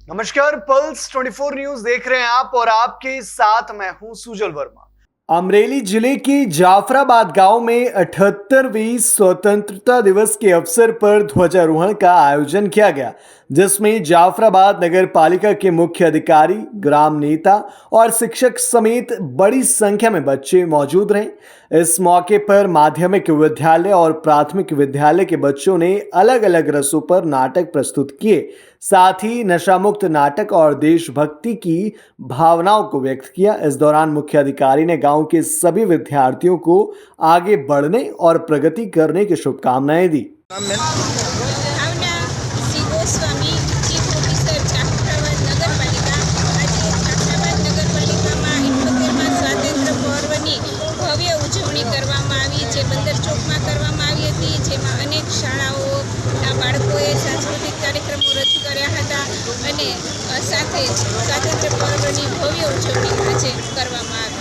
नमस्कार, pulse 24 news देख रहे हैं आप और आपके साथ मैं हूं सुजल वर्मा। अमरेली जिले के जाफराबाद गांव में 78वीं स्वतंत्रता दिवस के अवसर पर ध्वजारोहण का आयोजन किया गया, जिसमें जाफराबाद नगर पालिका के मुख्य अधिकारी, ग्राम नेता और शिक्षक समेत बड़ी संख्या में बच्चे मौजूद रहे। इस मौके पर माध्यमिक विद्यालय और प्राथमिक विद्यालय के बच्चों ने अलग अलग रसों पर नाटक प्रस्तुत किए। साथ ही नशामुक्त नाटक और देशभक्ति की भावनाओं को व्यक्त किया। इस दौरान मुख्य अधिकारी ने गांव के सभी विद्यार्थियों को आगे बढ़ने और प्रगति करने की शुभकामनाएं दी। ભાવના શ્રી ગોસ્વામી ચીફ ઓફિસર જાફરાબાદ નગરપાલિકા આજે જાફરાબાદ નગરપાલિકામાં 78મા સ્વાતંત્ર્ય પર્વની ભવ્ય ઉજવણી કરવામાં આવી, જે બંદર ચોકમાં કરવામાં આવી હતી, જેમાં અનેક શાળાઓના બાળકોએ સાંસ્કૃતિક કાર્યક્રમો રજૂ કર્યા હતા અને સાથે જ સ્વાતંત્ર્ય પર્વની ભવ્ય ઉજવણી આજે કરવામાં આવી।